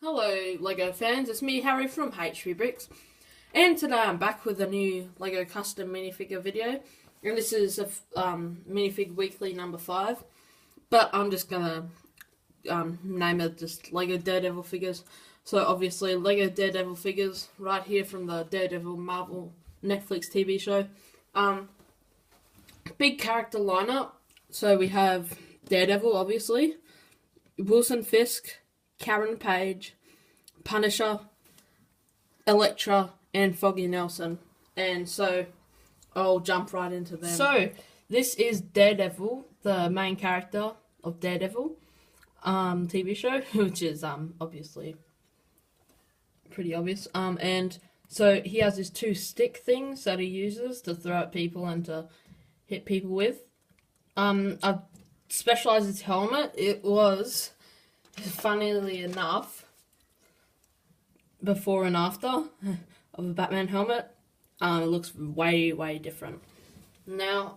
Hello LEGO fans, it's me Harry from HP Bricks, and today I'm back with a new LEGO custom minifigure video, and this is a minifig weekly number 5, but I'm just gonna name it just LEGO Daredevil figures. So obviously LEGO Daredevil figures right here from the Daredevil Marvel Netflix TV show. Big character lineup, so we have Daredevil obviously, Wilson Fisk, Karen Page, Punisher, Electra, and Foggy Nelson. And so I'll jump right into them. So this is Daredevil, the main character of Daredevil TV show, which is obviously pretty obvious. And so he has his 2 stick things that he uses to throw at people and to hit people with. I've specialized his helmet. It was, funnily enough, before and after of a Batman helmet. It looks way different. Now,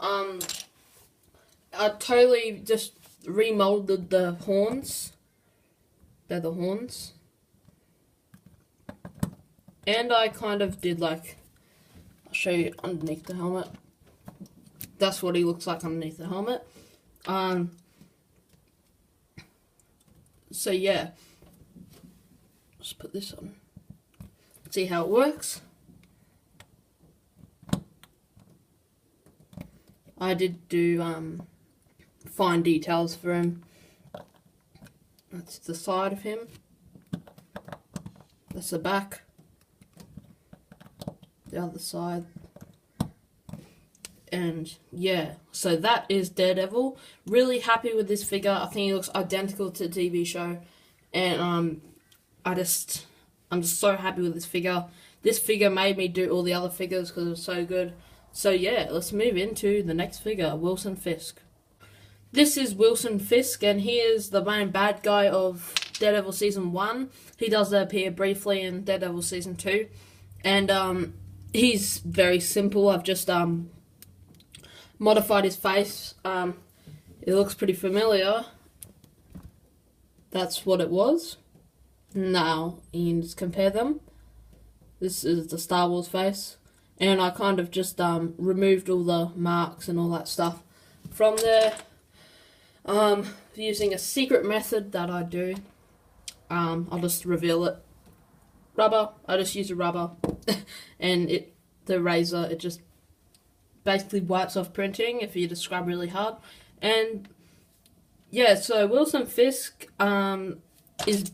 I totally just remolded the horns. They're the horns. And I kind of did like, I'll show you underneath the helmet. That's what he looks like underneath the helmet. So yeah, let's put this on. See how it works. I did do fine details for him. That's the side of him. That's the back. The other side. And yeah, so that is Daredevil. Really happy with this figure. I think he looks identical to the TV show, and I'm just so happy with this figure. This figure made me do all the other figures because it was so good. So yeah, let's move into the next figure, Wilson Fisk. This is Wilson Fisk, and he is the main bad guy of Daredevil Season 1. He does appear briefly in Daredevil Season 2, and he's very simple. I've just modified his face. It looks pretty familiar. That's what it was. Now, you can just compare them. This is the Star Wars face. And I kind of just removed all the marks and all that stuff from there. Using a secret method that I do. I'll just reveal it. Rubber. I just use a rubber. And the eraser, it just basically wipes off printing if you just scrub really hard. And yeah, so Wilson Fisk is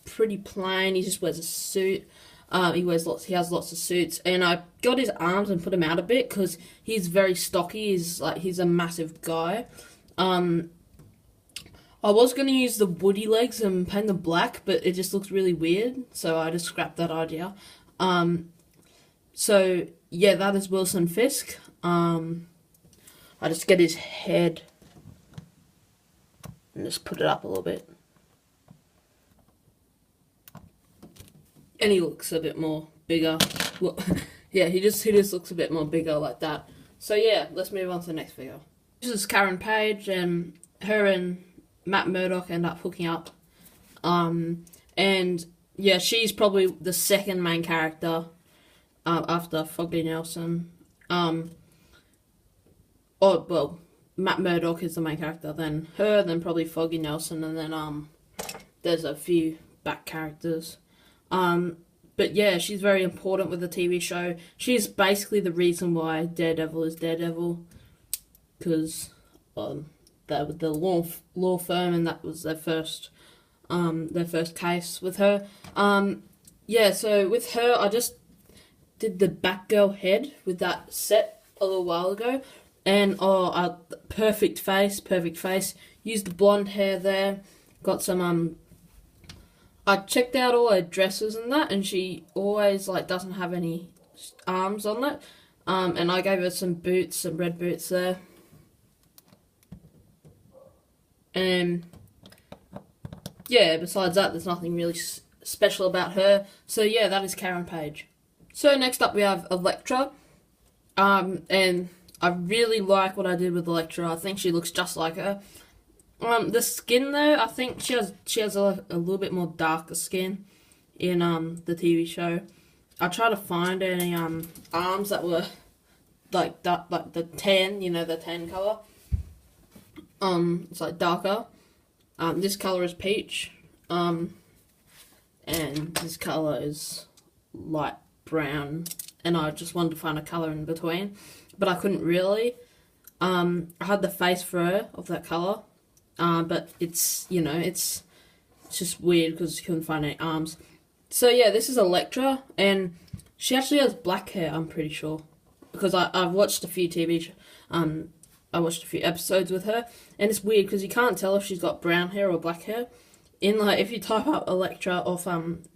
pretty plain. He just wears a suit. He has lots of suits, and I got his arms and put him out a bit because he's very stocky. He's a massive guy. I was going to use the woody legs and paint them black, but it just looks really weird, so I just scrapped that idea. So yeah, that is Wilson Fisk. I just get his head and just put it up a little bit. And he looks a bit more bigger. Well, yeah, he just looks a bit more bigger like that. So yeah, let's move on to the next figure. This is Karen Page, and her and Matt Murdock end up hooking up. And yeah, she's probably the second main character after Foggy Nelson. Well, Matt Murdock is the main character, then her, then probably Foggy Nelson, and then there's a few back characters. But yeah, she's very important with the TV show. She's basically the reason why Daredevil is Daredevil, because they were the law firm, and that was their first case with her. Yeah, so with her, I just did the Batgirl head with that set a little while ago, and perfect face. Used the blonde hair there. Got some I checked out all her dresses and that, and she always doesn't have any arms on it. And I gave her some boots, some red boots there. And yeah, besides that, there's nothing really special about her. So yeah, that is Karen Page. So next up we have Electra. And I really like what I did with Electra. I think she looks just like her. The skin though, I think she has a little bit more darker skin in the TV show. I tried to find any arms that were like the tan, you know, the tan color. It's like darker. This color is peach. And this color is light brown. And I just wanted to find a color in between, but I couldn't really. I had the face for her of that color, but it's, you know, it's just weird because you couldn't find any arms. So yeah, this is Electra, and she actually has black hair, I'm pretty sure, because I've watched a few I watched a few episodes with her, and it's weird because you can't tell if she's got brown hair or black hair. In like, if you type up Electra off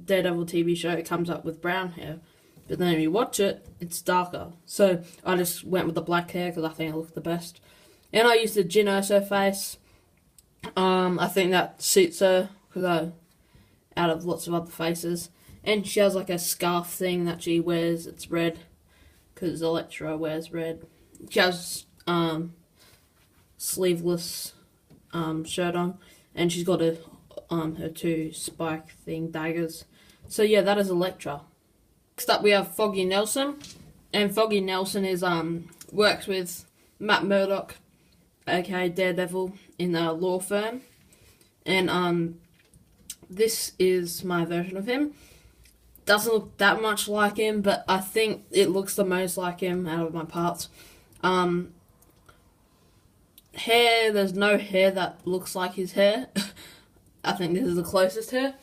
Daredevil TV show, it comes up with brown hair, but then if you watch it, it's darker. So I just went with the black hair because I think it looked the best, and I used the Gin Urso face. I think that suits her because out of lots of other faces. And she has like a scarf thing that she wears. It's red because Electra wears red. She has sleeveless shirt on, and she's got her 2 spike thing daggers. So yeah, that is Electra. Next up we have Foggy Nelson, and Foggy Nelson is works with Matt Murdock, aka Daredevil, in a law firm, and this is my version of him. Doesn't look that much like him, but I think it looks the most like him out of my parts. Hair, there's no hair that looks like his hair. I think this is the closest hair.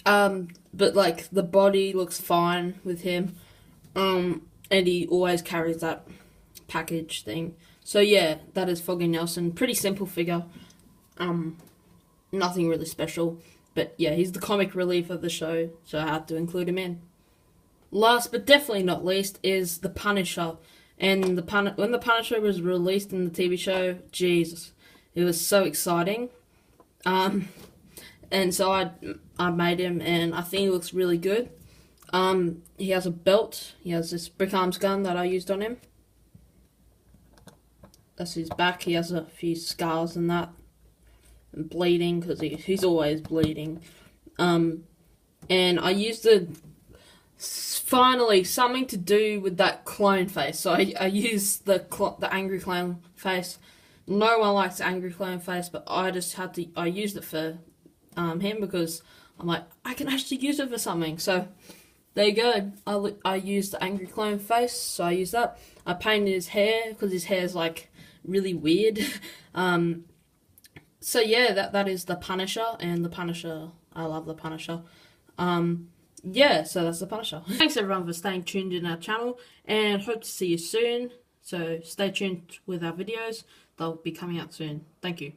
But like the body looks fine with him. And he always carries that package thing. So yeah, that is Foggy Nelson. Pretty simple figure. Nothing really special. But yeah, he's the comic relief of the show, so I had to include him in. Last but definitely not least is the Punisher. And when the Punisher was released in the TV show, Jesus, it was so exciting. And so I made him, and I think he looks really good. He has a belt. He has this brick arms gun that I used on him. That's his back. He has a few scars and that. And bleeding, because he's always bleeding. And I used finally something to do with that clone face. So I used the angry clown face. No one likes the angry clown face, but I used it for him because I'm like, I can actually use it for something. So there you go. I used the angry clown face, so I used that. I painted his hair because his hair is like really weird. So yeah, that is the Punisher, and the Punisher, I love the Punisher. Yeah, so that's the Punisher. Thanks everyone for staying tuned in our channel, and hope to see you soon. So stay tuned with our videos. They'll be coming out soon. Thank you.